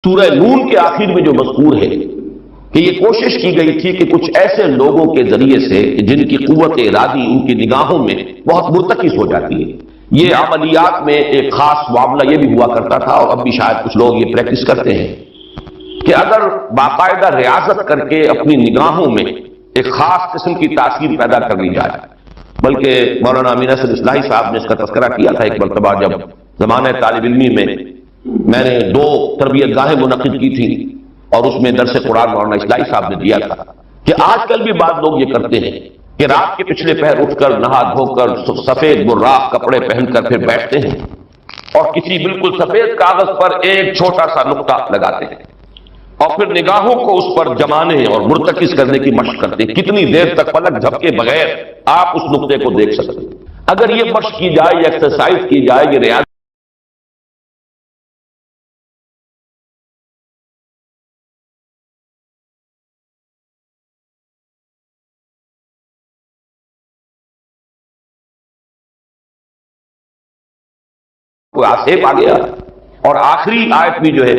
سورہ نون کے آخر میں جو مذکور ہے کہ یہ کوشش کی گئی تھی کہ کچھ ایسے لوگوں کے ذریعے سے جن کی قوت ارادی ان کی نگاہوں میں بہت مرتکز ہو جاتی ہے، یہ عملیات میں ایک خاص معاملہ یہ بھی ہوا کرتا تھا، اور اب بھی شاید کچھ لوگ یہ پریکٹس کرتے ہیں کہ اگر باقاعدہ ریاضت کر کے اپنی نگاہوں میں ایک خاص قسم کی تاثیر پیدا کر لی جائے، بلکہ مولانا امین احسن اصلاحی صاحب نے اس کا تذکرہ کیا تھا ایک مرتبہ جب زمانہ طالب علمی میں نے 2 تربیت گاہیں منعقد کی تھی، اور اس میں درس قرآن مولانا اصلاحی صاحب نے دیا تھا کہ آج کل بھی بعض لوگ یہ کرتے ہیں کہ رات کے پچھلے پہر اٹھ کر نہا دھو کر سفید براق کپڑے پہن کر پھر بیٹھتے ہیں اور کسی بالکل سفید کاغذ پر ایک چھوٹا سا نقطہ لگاتے ہیں اور پھر نگاہوں کو اس پر جمانے اور مرتکز کرنے کی مشق کرتے ہیں۔ کتنی دیر تک پلک جھپکے بغیر آپ اس نقطے کو دیکھ سکتے ہیں۔ اگر یہ مشق کی جائے، یہ ایکسرسائز کی جائے، یہ ریاض کوئی آسیب آ گیا، اور آخری آیت بھی جو ہے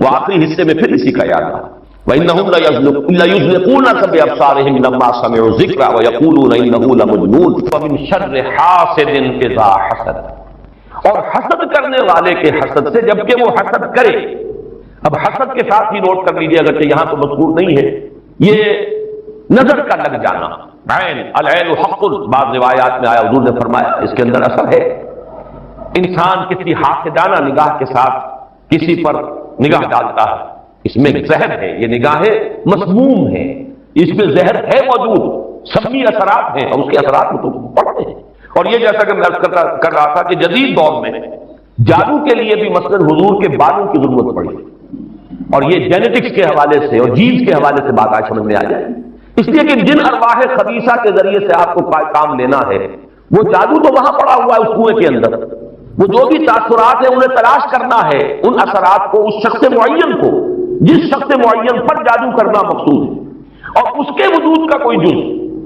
وہ آخری حصے میں پھر اسی کا یاد رہا وَإِنَّهُمْ لَيُزْلِقُونَكَ بِأَبْصَارِهِمْ لَمَّا سَمِعُوا الذِّكْرَ وَيَقُولُونَ إِنَّهُ لَمَجْنُونٌ وَمِنْ شَرِّ حَاسِدٍ إِذَا حَسَدَ، اور حسد کرنے والے کے حسد سے جبکہ وہ حسد کرے۔ اب حسد کے ساتھ ہی نوٹ کر لیجیے، اگرچہ یہاں تو مذکور نہیں ہے، یہ نظر کا لگ جانا، عین العین حق، بعض روایات میں آیا حضور نے فرمایا اس کے اندر اثر ہے۔ انسان کسی حاسدانہ نگاہ کے ساتھ کسی پر نگاہ ڈالتا ہے، اس میں زہر ہے، یہ نگاہیں مسموم ہیں، اس میں زہر ہے موجود، سبھی اثرات ہیں اور اس کے اثرات میں تو پڑتے ہیں۔ اور یہ جیسا کہ میں کر رہا تھا کہ جدید دور میں جادو کے لیے بھی مثلاً حضور کے بالوں کی ضرورت پڑی، اور یہ جینیٹکس کے حوالے سے اور جینز کے حوالے سے بات آج سمجھ میں آ جائے، اس لیے کہ جن ارواح خبیثہ کے ذریعے سے آپ کو کام لینا ہے، وہ جادو تو وہاں پڑا ہوا ہے اس کنویں کے اندر، وہ جو بھی تاثرات ہیں انہیں تلاش کرنا ہے، ان اثرات کو اس شخص معین کو، جس شخص معین پر جادو کرنا مقصود ہے، اور اس کے وجود کا کوئی جز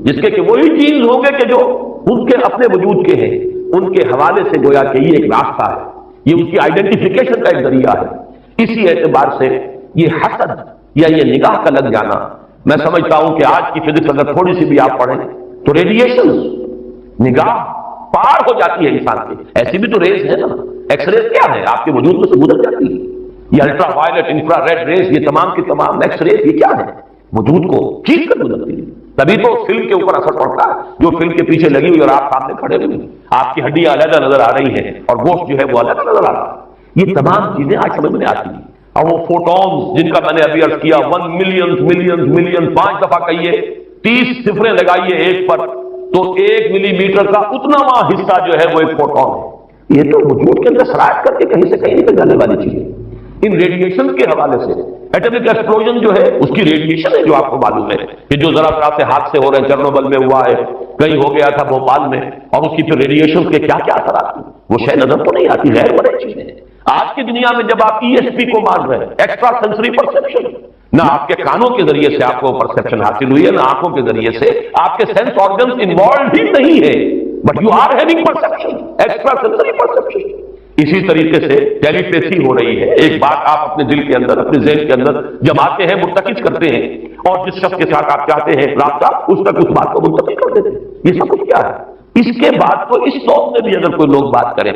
جس کے کہ وہی چیز ہوں گے کہ جو ان کے اپنے وجود کے ہیں، ان کے حوالے سے گویا کہ یہ ایک راستہ ہے، یہ ان کی آئیڈینٹیفیکیشن کا ایک ذریعہ ہے۔ اسی اعتبار سے یہ حسد یا یہ نگاہ کا لگ جانا، میں سمجھتا ہوں کہ آج کی فزکس اگر تھوڑی سی بھی آپ پڑھیں تو ریڈیشن نگاہ پار ہو جاتی ہے انسان کے، ایسی بھی تو ریز ہے نا، ایکس ریز کیا ہے آپ کے وجود میں سے گزر جاتی ہے، یہ ultraviolet, infrared rays, یہ تمام کی تمام ایکس ریز یہ کیا ہے، وجود کو کھینچ کر گزرتی ہے، تبھی تو فلم کے اوپر اثر پڑتا ہے، جو فلم کے پیچھے لگی ہوئی اور آپ سامنے کھڑے ہوئے، آپ کی ہڈیاں علیحدہ نظر آ رہی ہیں اور گوشت جو ہے وہ علیحدہ نظر آ رہا ہے، یہ تمام چیزیں آج سمجھ میں آتی ہیں۔ اور وہ فوٹونز جن کا میں نے ابھی عرض کیا 1 ملین 5 دفعہ کہیے، 30 صفریں لگائیے ایک پر، تو 1 ملی میٹر کا اتنا حصہ جو ہے وہ ایک فوٹون ہے، یہ تو وجود کے اندر سرایت کر کے کہیں سے کہیں نکل جانے والی چیز ہے۔ ان ریڈیشن کے حوالے سے ایٹمک ایکسپلوژن جو ہے اس کی ریڈیشن ہے، جو آپ کو معلوم ہے کہ جو ذرا ذرا سے حادثے ہو رہے ہیں، چرنوبل میں ہوا ہے، کہیں ہو گیا تھا بھوپال میں، اور اس کی پھر ریڈیشن کے کیا کیا اثرات ہیں، وہ شے نظر تو نہیں آتی، غیر مرئی چیزیں ہیں۔ آج کی دنیا میں جب آپ ESP کو مان رہے ہیں، ایکسٹرا سینسری پرسیپشن، نہ آپ کے کانوں کے ذریعے سے آپ کو پرسیپشن حاصل ہوئی ہے، نہ آنکھوں کے ذریعے سے، آپ کے سینس آرگنز انوالوڈ ہی نہیں ہے، but you are having perception, extra sensory perception. اسی طریقے سے ٹیلیپیتھی ہو رہی ہے، ایک بات آپ اپنے دل کے اندر، اپنے ذہن کے اندر جماتے ہیں، مرتکز کرتے ہیں، اور جس شخص کے ساتھ آپ چاہتے ہیں رابطہ، اس تک اس بات کو منتقل کر دیتے ہیں۔ یہ سب کچھ کیا ہے؟ اس کے بعد تو اس صوت میں بھی اگر کوئی لوگ بات کریں،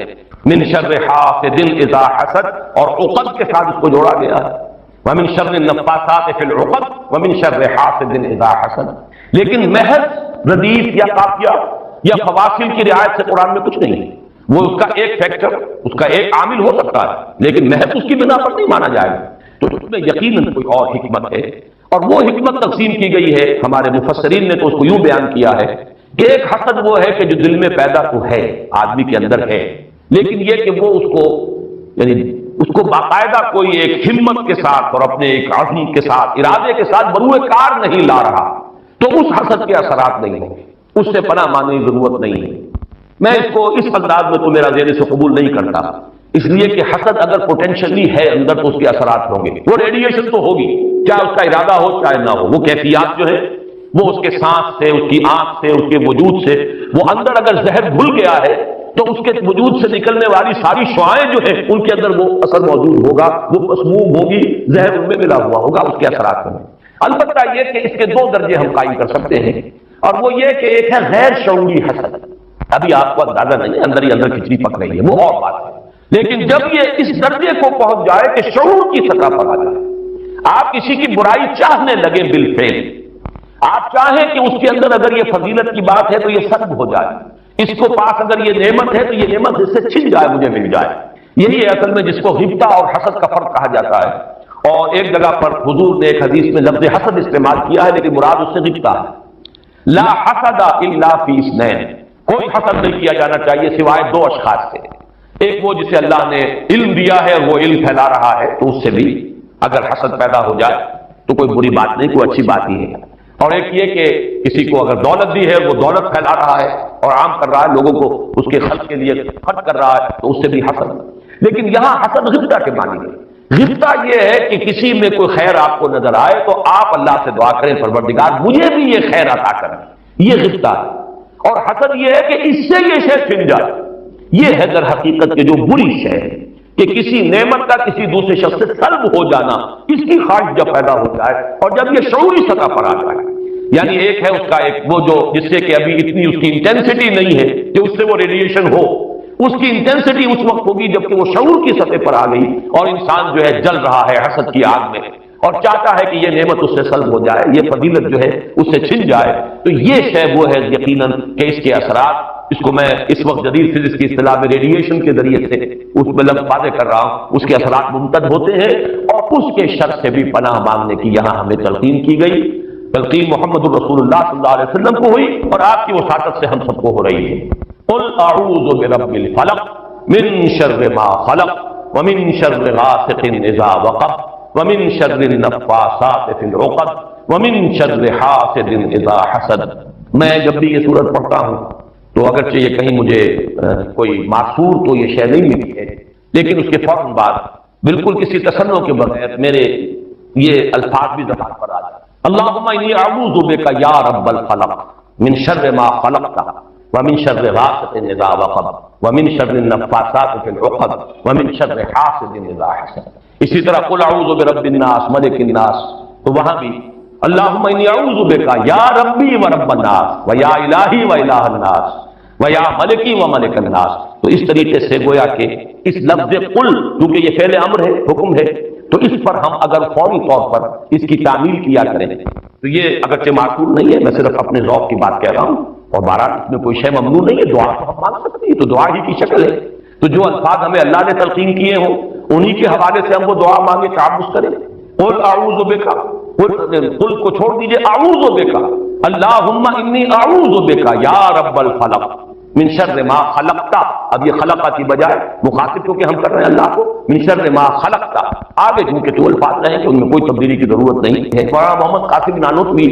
من شر حاسد اذا حسد، اور عقد کے ساتھ اس کو جوڑا گیا ہے، ومن شر النفاثات فی العقد ومن شر حاسد اذا حسد، لیکن محض ردیف یا قافیہ یا فواصل کی رعایت سے قرآن میں کچھ نہیں ہے، وہ اس کا ایک فیکٹر، اس کا ایک عامل ہو سکتا ہے، لیکن محض اس کی بنا پر نہیں مانا جائے گا، تو اس میں یقیناً کوئی اور حکمت ہے، اور وہ حکمت تقسیم کی گئی ہے۔ ہمارے مفسرین نے تو اس کو یوں بیان کیا ہے کہ ایک حسد وہ ہے کہ جو دل میں پیدا تو ہے، آدمی کے اندر ہے، لیکن یہ کہ وہ اس کو یعنی اس کو باقاعدہ کوئی ایک ہمت کے ساتھ اور اپنے ایک عزم کے ساتھ، ارادے کے ساتھ بروئے کار نہیں لا رہا، تو اس حسد کے اثرات نہیں ہوں گے، اس سے پناہ مانگنے کی ضرورت نہیں ہے۔ میں اس کو اس انداز میں تو میرا ذہن سے قبول نہیں کرتا، اس لیے کہ حسد اگر پوٹینشلی ہے اندر تو اس کے اثرات ہوں گے، وہ ریڈیشن تو ہوگی، چاہے اس کا ارادہ ہو چاہے نہ ہو، وہ کیفیات جو ہے وہ اس کے سانس سے، اس کی آنکھ سے، اس کے وجود سے، وہ اندر اگر زہر گھل گیا ہے تو اس کے وجود سے نکلنے والی ساری شعاعیں جو ہیں ان کے اندر وہ اثر موجود ہوگا، وہ مسموم ہوگی، زہر ان میں ملا ہوا ہوگا اس کے اثرات میں۔ البتہ یہ کہ اس کے دو درجے ہم قائم کر سکتے ہیں، اور وہ یہ کہ ایک ہے غیر شعوری حسد، ابھی آپ کو اندازہ نہیں ہے، اندر ہی اندر کھچڑی پک رہی ہے، وہ اور بات ہے۔ لیکن جب یہ اس درجے کو پہنچ جائے کہ شعور کی سطح پر آ جائے، آپ کسی کی برائی چاہنے لگے بالفعل، آپ چاہیں کہ اس کے اندر اگر یہ فضیلت کی بات ہے تو یہ سلب ہو جائے، اس کو پاس اگر یہ نعمت ہے تو یہ نعمت اس سے چھن جائے، مجھے مل جائے۔ یہی ہے اصل میں جس کو غبطہ اور حسد کا فرق کہا جاتا ہے۔ اور ایک جگہ پر حضور نے ایک حدیث میں لفظ حسد استعمال کیا ہے، لیکن مراد اس سے غبطہ ہے۔ لا حسد الا فی اثنین، کوئی حسد نہیں کیا جانا چاہیے سوائے دو اشخاص سے، ایک وہ جسے اللہ نے علم دیا ہے اور وہ علم پھیلا رہا ہے تو اس سے بھی اگر حسد پیدا ہو جائے تو کوئی بری بات نہیں، کوئی اچھی بات ہی ہے۔ اور ایک یہ کہ کسی کو اگر دولت دی ہے، وہ دولت پھیلا رہا ہے اور عام کر رہا ہے، لوگوں کو اس کے خرچ کے لیے خرچ کر رہا ہے تو اس سے بھی حسد۔ لیکن یہاں حسد غبطہ کے معنی ہے۔ غبطہ یہ ہے کہ کسی میں کوئی خیر آپ کو نظر آئے تو آپ اللہ سے دعا کریں پروردگار مجھے بھی یہ خیر عطا کریں، یہ غبطہ ہے۔ اور حسد یہ ہے کہ اس سے یہ شے چھن جائے، یہ ہے در حقیقت کے جو بری شے ہے کہ کسی نعمت کا کسی دوسرے شخص سے سلب ہو جانا، اس کی خواہش جب پیدا ہو جائے اور جب یہ شعوری سطح پر آ جائے، یعنی ایک ہے اس کا ایک وہ جو جس سے کہ ابھی اتنی اس کی انٹینسٹی نہیں ہے کہ اس سے وہ ریڈیشن ہو، اس کی انٹینسٹی اس وقت ہوگی جب کہ وہ شعور کی سطح پر آ گئی اور انسان جو ہے جل رہا ہے حسد کی آگ میں اور چاہتا ہے کہ یہ نعمت اس سے سلب ہو جائے، یہ فضیلت جو ہے اس سے چھن جائے، تو یہ شے وہ ہے یقیناً کہ اس کے اثرات، اس کو میں اس وقت جدید فزکس کی اصطلاح میں ریڈیشن کے ذریعے سے اس میں لفظ واضح کر رہا ہوں، اس کے اثرات ممتد ہوتے ہیں اور اس کے شر سے بھی پناہ مانگنے کی یہاں ہمیں تلقین کی گئی۔ تلقین محمد الرسول اللہ صلی اللہ علیہ وسلم کو ہوئی اور آپ کی وساطت سے ہم سب کو ہو رہی ہے۔ قل اعوذ برب الفلق من شر ما خلق ومن شر غاسق اذا وقب ومن شر النفاثات في العقد ومن شر حاسد اذا حسد۔ میں جب بھی یہ سورت پڑھتا ہوں تو اگرچہ یہ کہیں مجھے کوئی معصور تو یہ شے نہیں ملی ہے، لیکن اس کے فوراً بعد بالکل کسی تصنع کے بغیر میرے یہ الفاظ بھی زبان پر آ جاتے ہیں۔ اللہم انی اعوذ بک یا رب الفلق من شر ما خلقت ومن شر غاسق اذا وقب ومن شر النفاثات في العقد ومن شر حاسد اذا حسد۔ اسی طرح قل اعوذ برب الناس ملک الناس، تو وہاں بھی اللہم انی اعوذ بک یا ربی و رب الناس و یا الہی و الہ الناس و یا ملکی و ملک الناس۔ تو اس طریقے سے گویا کہ اس لفظ قل کیونکہ یہ فعل امر ہے، حکم ہے، تو اس پر ہم اگر فوری طور پر اس کی تعمیل کیا کریں تو یہ اگرچہ معقول نہیں ہے، میں صرف اپنے ذوق کی بات کہہ رہا ہوں اور بہرحال اس میں کوئی شے ممنوع نہیں ہے، دعا تو ہم مانگ سکتے ہیں، تو دعا ہی کی شکل ہے، تو جو الفاظ ہمیں اللہ نے تلقین کیے ہوں انہی کے حوالے سے ہم وہ دعا مانگے، تعوذ کریں۔ قل اعوذ بک، قل کو چھوڑ دیجئے، اعوذ بک اللہم انی اعوذ بک یا رب الفلق من شر ما خلقتا۔ اب یہ خلقہ کی بجائے مخاطب کیونکہ ہم کر رہے ہیں اللہ کو، من شر ما خلقتا، آگے چونکہ جو الفاظ رہے کہ ان میں کوئی تبدیلی کی ضرورت نہیں ہے۔ مولانا محمد قاسم نانوتوی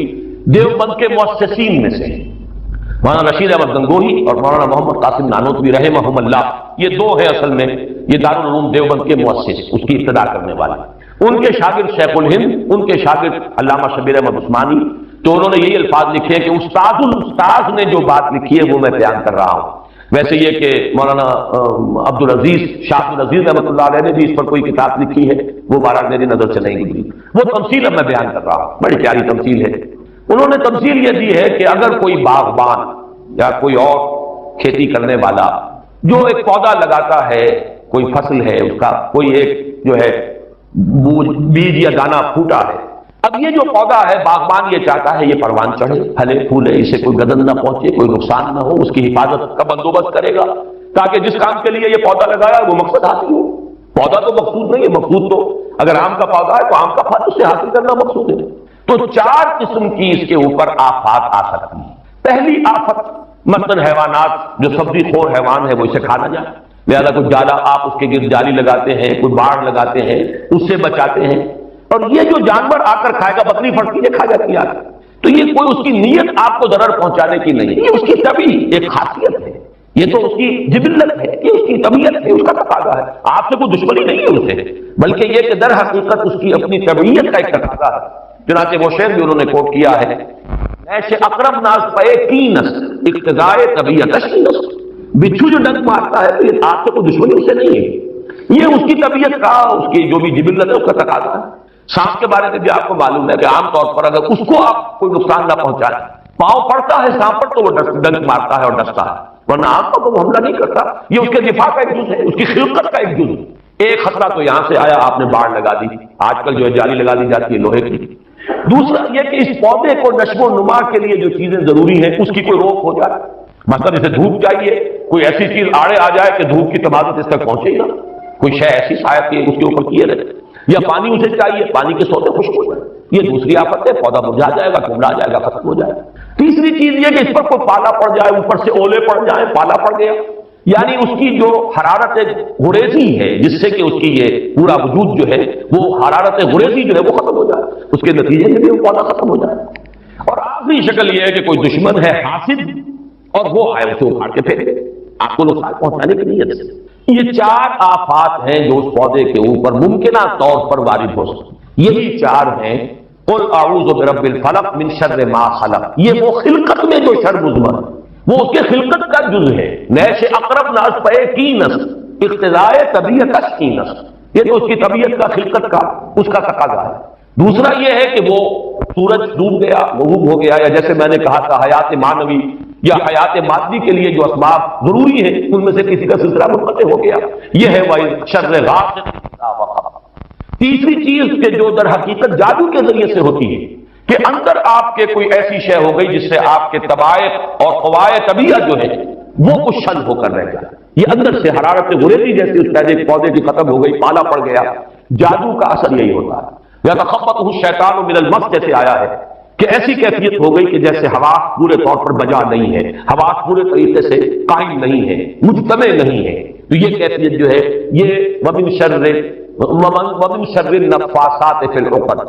دیوبند کے مؤسسین میں سے، مولانا رشید احمد گنگوہی اور مولانا محمد قاسم نانوتوی رحمہم اللہ، یہ دو ہیں اصل میں یہ دارالعلوم دیوبند کے مؤسس، اس کی ابتدا کرنے والے۔ ان کے شاگرد شیخ الہند، ان کے شاگرد علامہ شبیر احمد عثمانی، تو انہوں نے یہی الفاظ لکھے کہ استاد الاستاذ نے جو بات لکھی ہے وہ میں بیان کر رہا ہوں۔ ویسے یہ کہ مولانا عبدالعزیز شاہ عبدالعزیز رحمۃ اللہ علیہ نے بھی اس پر کوئی کتاب لکھی ہے، وہ بہرحال میری نظر سے نہیں گزری، وہ تمثیل اب میں بیان کر رہا ہوں، بڑی پیاری تمثیل ہے۔ انہوں نے تمثیل یہ دی ہے کہ اگر کوئی باغبان یا کوئی اور کھیتی کرنے والا جو ایک پودا لگاتا ہے، کوئی فصل ہے اس کا، کوئی ایک جو ہے بیج یا دانہ پھوٹا ہے، اب یہ جو پودا ہے باغبان یہ چاہتا ہے یہ پروان چڑھے، پھلے پھولے، اسے کوئی گدن نہ پہنچے، کوئی نقصان نہ ہو، اس کی حفاظت کا بندوبست کرے گا تاکہ جس کام کے لیے یہ پودا لگایا وہ مقصد حاصل ہو۔ پودا تو مقصود نہیں ہے، مقصود تو اگر آم کا پودا ہے تو آم کا پھل اس سے حاصل کرنا مقصود ہے۔ تو چار قسم کی اس کے اوپر آفات آ سکتی ہیں۔ پہلی آفت مثلاً حیوانات، جو سبزی خور حیوان ہے وہ اسے کھا نہ جائے، لہذا کوئی جالا آپ اس کے گرد جالی لگاتے ہیں، کوئی باڑ لگاتے ہیں، اس سے بچاتے ہیں، اور یہ جو جانور آ کر کھائے گا، بکری پھٹتی ہے کھا جاتی ہے، تو یہ کوئی اس کی نیت آپ کو ضرر پہنچانے کی نہیں، یہ اس کی طبعی ایک خاصیت ہے، یہ تو اس کی جبلت ہے، یہ اس کی طبیعت ہے، اس کا تقاضا ہے، آپ سے کوئی دشمنی نہیں ہے اسے، بلکہ یہ کہ در حقیقت اس کی اپنی طبیعت کا ایک تقاضا ہے۔ چنانچہ وہ شعر بھی انہوں نے کوٹ کیا ہے، ایسے اقرب ناز پے کی نس اقتضائے طبیعت اشکی نس، بچھو جو ڈنک مارتا ہے تو یہ آپ سے کوئی دشمنی اس سے نہیں ہے، یہ اس کی طبیعت کا، اس کی جو بھی جبلت ہے اس کا تقاضا ہے۔ سانپ کے بارے میں بھی آپ کو معلوم ہے کہ عام طور پر اگر اس کو آپ کوئی نقصان نہ پہنچائے، پاؤں پڑتا ہے سانپ پر تو وہ ڈنک مارتا ہے اور ڈستا ہے، ورنہ عام طور پر وہ حملہ نہیں کرتا، یہ اس کے دفاع کا ایک جز ہے، اس کی خلقت کا ایک جز ہے۔ ایک خطرہ تو یہاں سے آیا، آپ نے باڑ لگا دی، آج کل جو ہے جالی لگا دی جاتی ہے لوہے کی۔ دوسرا یہ کہ اس پودے کو نشو و نما کے لیے جو چیزیں ضروری ہیں اس کی کوئی روک ہو جائے، مثلا اسے دھوپ چاہیے، کوئی ایسی چیز آڑے آ جائے کہ دھوپ کی تمازت اس تک پہنچے گا، کوئی شے ایسی شاید کہ اس کے اوپر کیے رہے، یا پانی اسے چاہیے، پانی کے سوتے خشک ہو جائے، یہ دوسری آفت ہے، پودا مرجھا جائے گا، کمڑا جائے گا، ختم ہو جائے گا۔ تیسری چیز یہ کہ اس پر کوئی پالا پڑ جائے، اوپر سے اولے پڑ جائیں، پالا پڑ گیا، یعنی اس کی جو حرارت غریزی ہے جس سے کہ اس کی یہ پورا وجود جو ہے وہ حرارت غریزی جو ہے وہ ختم ہو جائے، اس کے نتیجے میں بھی وہ پودا ختم ہو جائے۔ اور آخری شکل یہ ہے کہ کوئی دشمن ہے حاسد اور وہ آئے اسے اکھاڑ کے پھینکے آپ کو نقصان پہنچانے کی نیت سے۔ یہ چار آفات ہیں جو اس پودے کے اوپر ممکنہ طور پر وارد ہو سکتی، یہی چار ہیں۔ قل اعوذ برب الفلق من شر ما خلق، یہ وہ خلقت میں جو شر مضمر ہے، وہ اس کے خلقت کا جز ہے۔ نیش اقرب ناس پہ کی نس اقتضاء طبیعت کی نس، یہ تو اس کی طبیعت کا، خلقت کا، اس کا تقاضا ہے۔ دوسرا یہ ہے کہ وہ سورج ڈوب گیا، غروب ہو گیا، یا جیسے میں نے کہا تھا حیات معنوی یا حیات مادی کے لیے جو اسباب ضروری ہیں ان میں سے کسی کا سلسلہ منقطع ہو گیا، یہ ہے وَإِن شَرِّ غاسق إِذَا وقب۔ تیسری چیز کہ جو در حقیقت جادو کے ذریعے سے ہوتی ہے کہ اندر آپ کے کوئی ایسی شے ہو گئی جس سے آپ کے طبائع اور قوائے طبیعت جو ہے وہ کچھ شل ہو کر رہ گیا، یہ اندر سے حرارت غریزی جیسی اس پہلے پودے کی ختم ہو گئی، پالا پڑ گیا۔ جادو کا اثر یہی ہوتا ہے۔ یتخبطہ الشیطان من المس جیسے آیا ہے کہ ایسی کیفیت ہو گئی کہ جیسے ہوا پورے طور پر بجا نہیں ہے، ہوا پورے طریقے سے قائم نہیں ہے، مجتمع نہیں ہے، تو یہ کیفیت جو ہے یہ ومن شر النفاثات فی العقد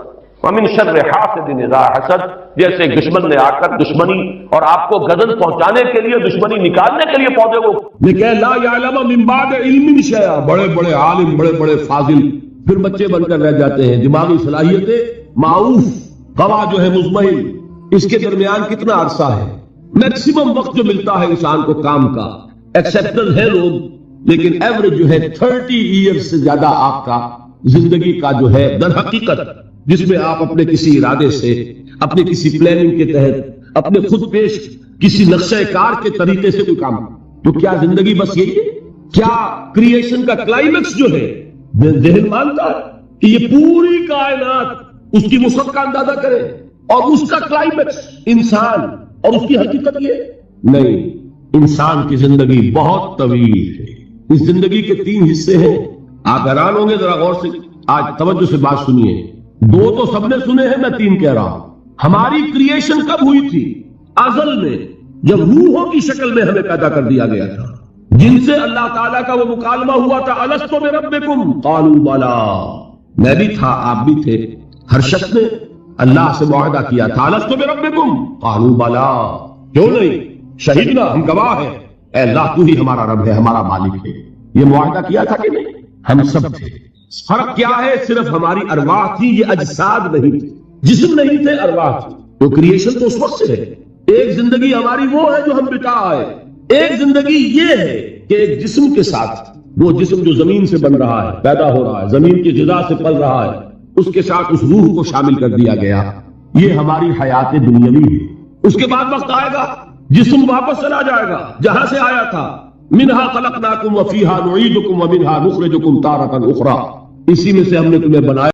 ومن شر حاسد اذا حسد، جیسے دشمن نے آ کر دشمنی اور آپ کو غضب پہنچانے کے لیے، دشمنی نکالنے کے لیے پودے کو لیکن لا یعلم من بعد علم شیئا، بڑے بڑے عالم، بڑے بڑے فاضل پھر بچے بن کر رہ جاتے ہیں، دماغی صلاحیتیں معروف، قوا جو ہے مزمحل، اس کے درمیان کتنا عرصہ ہے، میکسیمم وقت جو ملتا ہے انسان کو کام کا، ایکسیپٹل ہے لوگ، لیکن ایوریج جو ہے 30 ایئرز سے زیادہ آپ کا زندگی کا جو ہے در حقیقت، جس میں آپ اپنے کسی ارادے سے، اپنے کسی پلاننگ کے تحت، اپنے خود پیش کسی نقشہ کار کے طریقے سے کوئی کام، تو کیا زندگی بس یہی ہے؟ کیا کریشن کا کلائمیکس جو ہے ذہن مانتا ہے کہ یہ پوری کائنات اس کی وسعت کا اندازہ کرے اور اس کا کلائمیکس انسان اور اس کی حقیقت یہ نہیں؟ انسان کی زندگی بہت طویل ہے، اس زندگی کے 3 حصے ہیں۔ آپ حیران ہوں گے، ذرا غور سے آج توجہ سے بات سنیے، 2 تو سب نے سنے ہیں، میں 3 کہہ رہا ہوں۔ ہماری کریشن کب ہوئی تھی؟ ازل میں، جب روحوں کی شکل میں ہمیں پیدا کر دیا گیا تھا، جن سے اللہ تعالیٰ کا وہ مکالمہ ہوا تھا، الستو بربکم قالوا بلا، میں بھی تھا، آپ بھی تھے، ہر شخص نے اللہ سے معاہدہ کیا تھا، الستو بربکم قالوا بلا، کیوں نہیں، شہیدنا، ہم گواہ ہیں، اے اللہ تو ہی ہمارا رب ہے، ہمارا مالک ہے، یہ معاہدہ کیا تھا کہ نہیں؟ ہم سب تھے۔ فرق کیا ہے؟ صرف ہماری ارواح تھی، یہ اجساد نہیں تھے، جسم نہیں تھے، ارواح تھی۔ تو کریشن تو اس وقت سے ہے۔ ایک زندگی ہماری وہ ہے جو ہم بتا آئے، ایک زندگی یہ ہے کہ ایک جسم کے ساتھ، وہ جسم جو زمین سے بن رہا ہے، پیدا ہو رہا ہے، زمین کی غذا سے پل رہا ہے، اس کے ساتھ اس روح کو شامل کر دیا گیا، یہ ہماری حیات دنیاوی ہے۔ اس کے بعد وقت آئے گا، جسم واپس چلا جائے گا جہاں سے آیا تھا، منہا خلقناکم وفیہا نعیدکم ومنہا نخرجکم تارۃ اخری، اسی میں سے ہم نے تمہیں بنایا۔